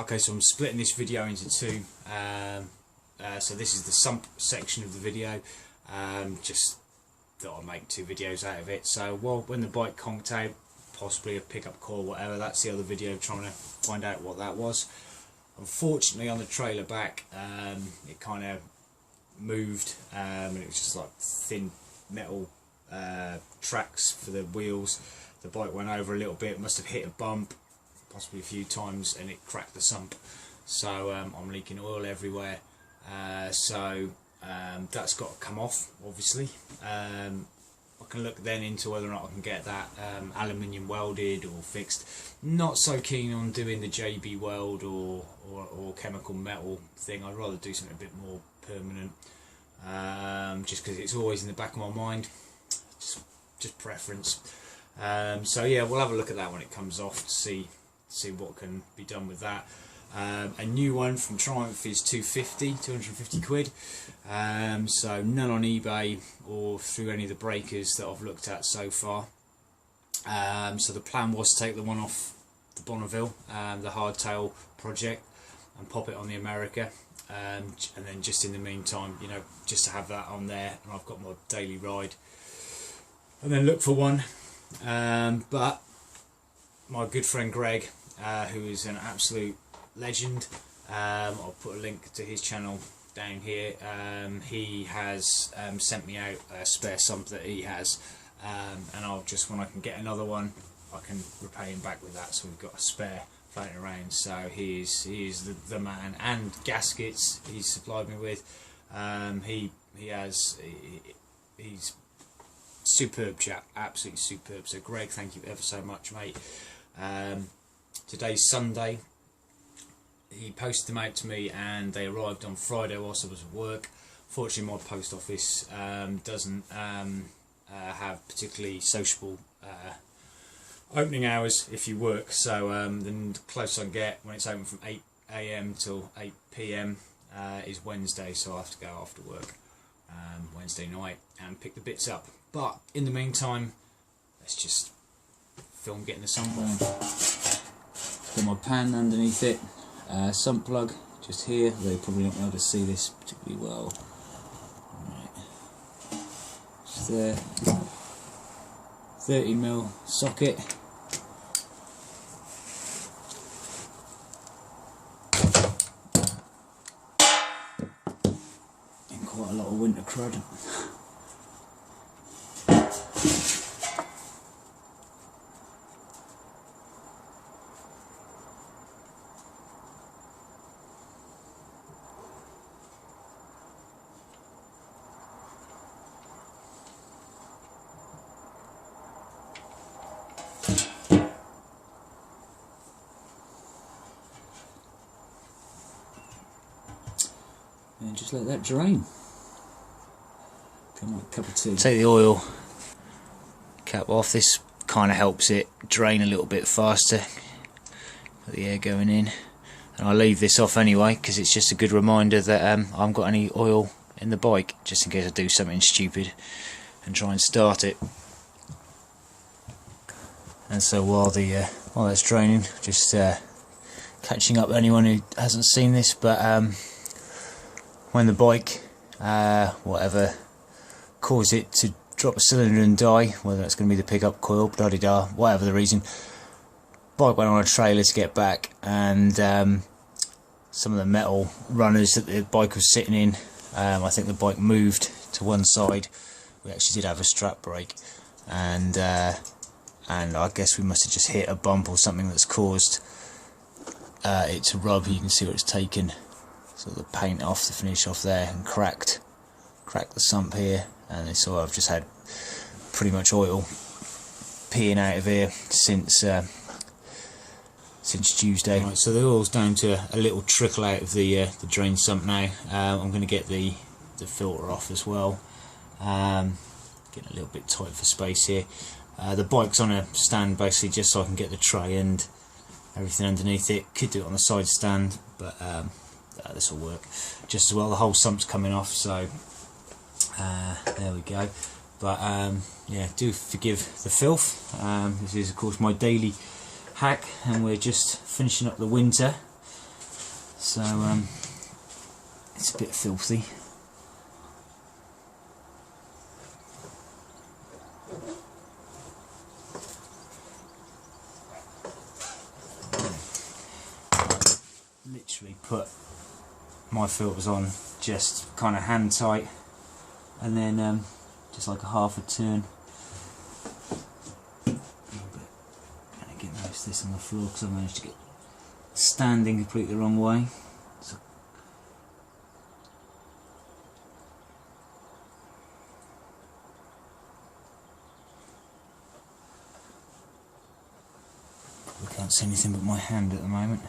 Okay, so I'm splitting this video into two. So this is the sump section of the video. Just thought I'd make two videos out of it. So when the bike conked out, possibly a pickup coil, whatever, that's the other video, trying to find out what that was. Unfortunately, on the trailer back, it kind of moved, and it was just like thin metal tracks for the wheels. The bike went over a little bit, must have hit a bump, possibly a few times, and it cracked the sump. So I'm leaking oil everywhere. That's got to come off, obviously. I can look then into whether or not I can get that aluminium welded or fixed. Not so keen on doing the JB weld or chemical metal thing. I'd rather do something a bit more permanent, just because it's always in the back of my mind. Just preference. So yeah, we'll have a look at that when it comes off to see what can be done with that. A new one from Triumph is 250 quid. So none on eBay or through any of the breakers that I've looked at so far. So the plan was to take the one off the Bonneville, the hardtail project, and pop it on the America, and then just in the meantime, you know, just to have that on there, and I've got my daily ride, and then look for one. But my good friend Greg, who is an absolute legend, I'll put a link to his channel down here. He has sent me out a spare sump that he has, and I'll just, when I can get another one, I can repay him back with that. So we've got a spare floating around. So he is the man. And gaskets he's supplied me with. He's superb chap, absolutely superb. So Greg, thank you ever so much, mate. Today's Sunday. He posted them out to me, and they arrived on Friday whilst I was at work. Fortunately, my post office doesn't have particularly sociable opening hours if you work. So the closer I can get, when it's open from 8 AM till 8 PM, is Wednesday. So I have to go after work Wednesday night and pick the bits up. But in the meantime, let's just film getting the sump on. Got my pan underneath it. Sump plug just here. They're probably not able to see this particularly well. Right. Just there. 30mm socket. And quite a lot of winter crud. And just let that drain. Come on, cup of tea. Take the oil cap off. This kind of helps it drain a little bit faster. Got the air going in, and I leave this off anyway because it's just a good reminder that I haven't got any oil in the bike, just in case I do something stupid and try and start it. And so while that's draining, just catching up anyone who hasn't seen this, but when the bike, whatever caused it to drop a cylinder and die, whether that's going to be the pickup coil, blah-de-da, whatever the reason, bike went on a trailer to get back, and some of the metal runners that the bike was sitting in, I think the bike moved to one side. We actually did have a strap break, and I guess we must have just hit a bump or something that's caused it to rub. You can see where it's taken sort of the paint off, the finish off there, and cracked the sump here. And so I've just had pretty much oil peeing out of here since Tuesday. Right, so the oil's down to a little trickle out of the drain sump now. I'm going to get the filter off as well. Getting a little bit tight for space here. The bike's on a stand basically just so I can get the tray and everything underneath it. Could do it on the side stand, but this will work just as well. The whole sump's coming off, so there we go. But yeah, do forgive the filth. This is of course my daily hack, and we're just finishing up the winter. So it's a bit filthy. Literally put my filters on just kind of hand tight, and then just like a half a turn. I'm gonna get most of this on the floor because I managed to get standing completely the wrong way. So I can't see anything but my hand at the moment.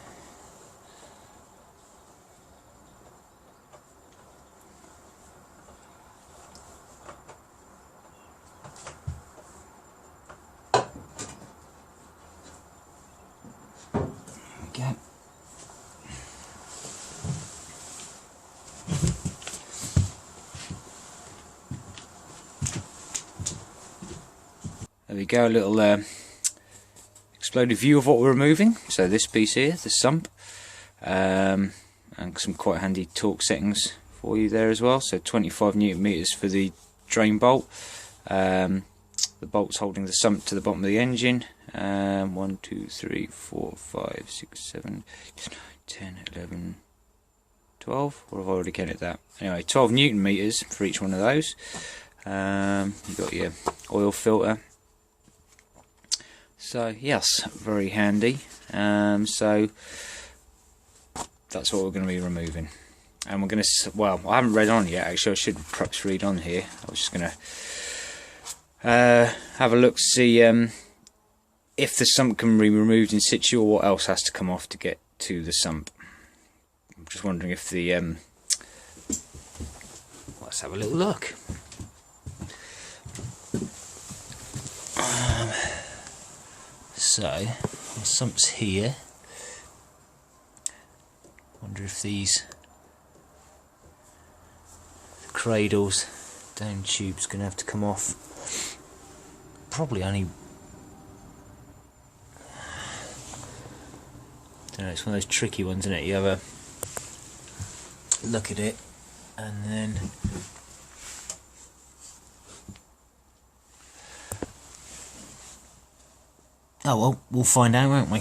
Okay. There we go, a little exploded view of what we're removing. So this piece here, the sump, and some quite handy torque settings for you there as well. So 25 Newton meters for the drain bolt. The bolts holding the sump to the bottom of the engine. 1, 2, 3, 4, 5, 6, 7, 8, 9, 10, 11, 12. Or I've already counted that. Anyway, 12 Newton meters for each one of those. You've got your oil filter. So yes, very handy. So that's what we're going to be removing, and we're going to. Well, I haven't read on yet. Actually, I should perhaps read on here. I was just going to have a look to see if the sump can be removed in situ, or what else has to come off to get to the sump. I'm just wondering if the. Let's have a little look. So, the sump's here. Wonder if these cradles, down tubes, going to have to come off. Probably only. I don't know. It's one of those tricky ones, isn't it? You have a look at it, and then. Oh well, we'll find out, won't we,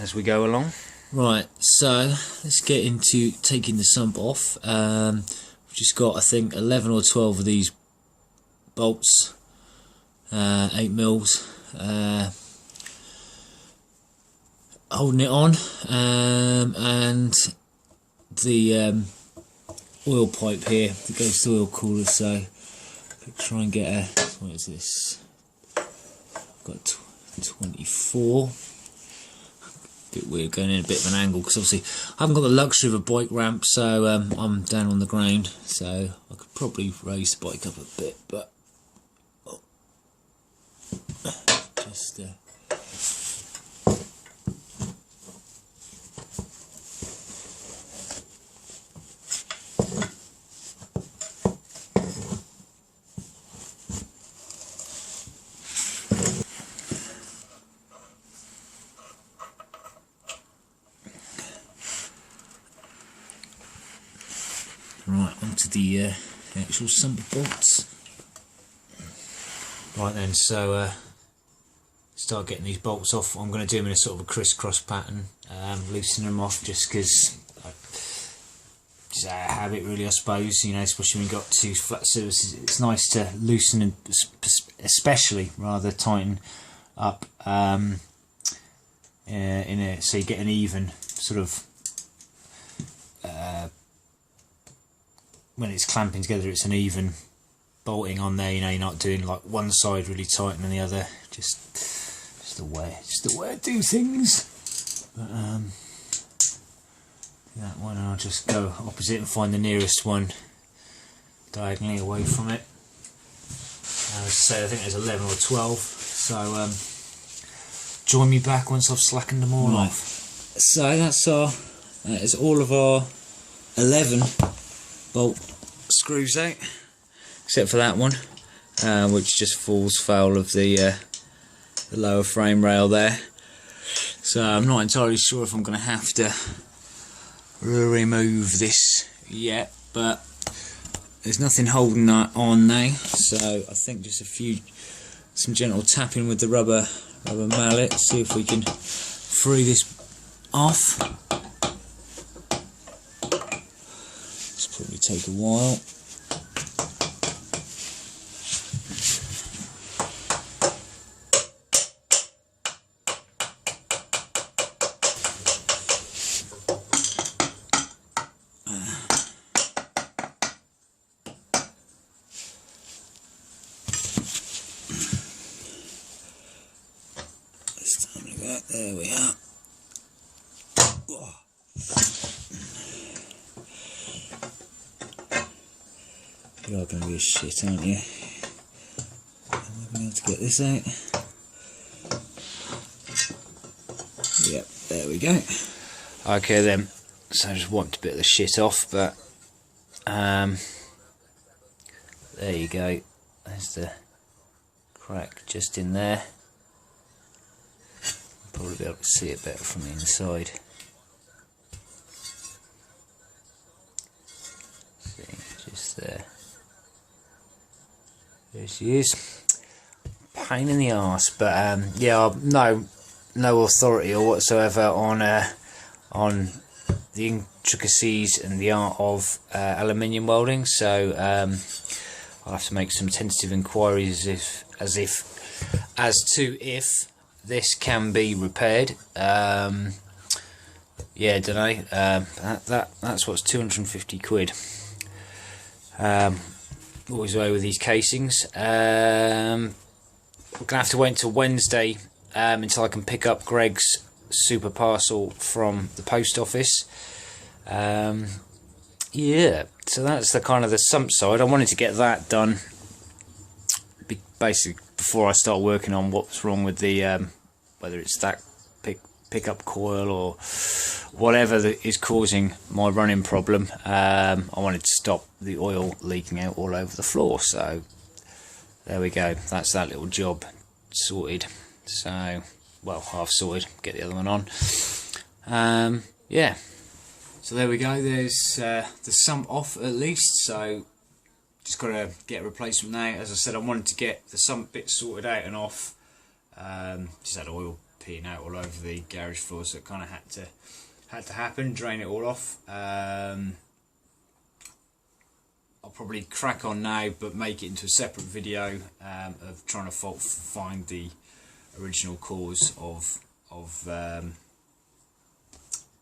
as we go along. Right, so let's get into taking the sump off. We've just got, I think, 11 or 12 of these bolts, 8 mils, holding it on, and the oil pipe here that goes to the oil cooler. So try and get a, what is this? I've got 24. Bit weird going in a bit of an angle because obviously I haven't got the luxury of a bike ramp, so I'm down on the ground, so I could probably raise the bike up a bit, but just right, onto the actual sump bolts. Right then, so start getting these bolts off. I'm going to do them in a sort of a crisscross pattern, loosen them off just because it's a habit really, I suppose, you know, especially when you've got two flat surfaces. It's nice to loosen and especially rather tighten up so you get an even sort of when it's clamping together, it's an even bolting on there. You know, you're not doing like one side really tight and the other. Just the way I do things. But that one, I'll just go opposite and find the nearest one diagonally away from it. As I say, I think there's 11 or 12. So join me back once I've slackened them all off. So that is all of our 11 bolt screws out, except for that one, which just falls foul of the lower frame rail there. So I'm not entirely sure if I'm going to have to remove this yet, but there's nothing holding that on now, so I think just some gentle tapping with the rubber mallet, see if we can free this off. This will probably take a while. There we are. You are going to be a shit, aren't you? Am I going to have to get this out? Yep, there we go. Okay then, so I just wiped a bit of the shit off, but there you go. There's the crack just in there. Probably be able to see it better from the inside. See, just there. There she is. Pain in the arse, but yeah, no authority or whatsoever on the intricacies and the art of aluminium welding. So I'll have to make some tentative inquiries as to if this can be repaired. Yeah, don't know. That's what's 250 quid. Always away with these casings. We're gonna have to wait until Wednesday until I can pick up Greg's super parcel from the post office. Yeah, so that's the kind of the sump side. I wanted to get that done basically before I start working on what's wrong with the whether it's that pickup coil or whatever that is causing my running problem. I wanted to stop the oil leaking out all over the floor, so there we go. That's that little job sorted. So, well, half sorted. Get the other one on. Yeah. So there we go. There's the sump off at least. So just got to get a replacement now. As I said, I wanted to get the sump bit sorted out and off. Just had oil peeing out all over the garage floor, so it kind of had to happen. Drain it all off. I'll probably crack on now, but make it into a separate video of trying to find the original cause of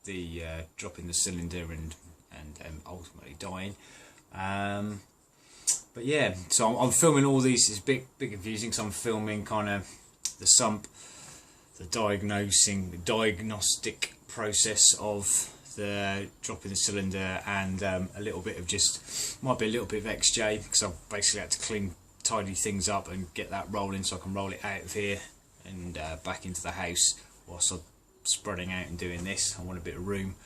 the dropping the cylinder and ultimately dying. But yeah, so I'm filming all these. It's bit confusing because I'm filming kind of the sump, the diagnostic process of the dropping the cylinder, and a little bit of might be a little bit of XJ, because I've basically had to tidy things up and get that rolling so I can roll it out of here and back into the house whilst I'm spreading out and doing this. I want a bit of room.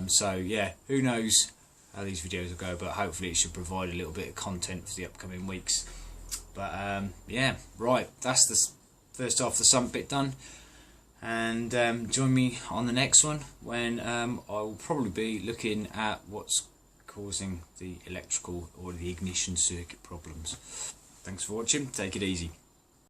So yeah, who knows how these videos will go, but hopefully it should provide a little bit of content for the upcoming weeks. But yeah, right, that's the first half of the sump bit done, and join me on the next one when I will probably be looking at what's causing the electrical or the ignition circuit problems. Thanks for watching, take it easy.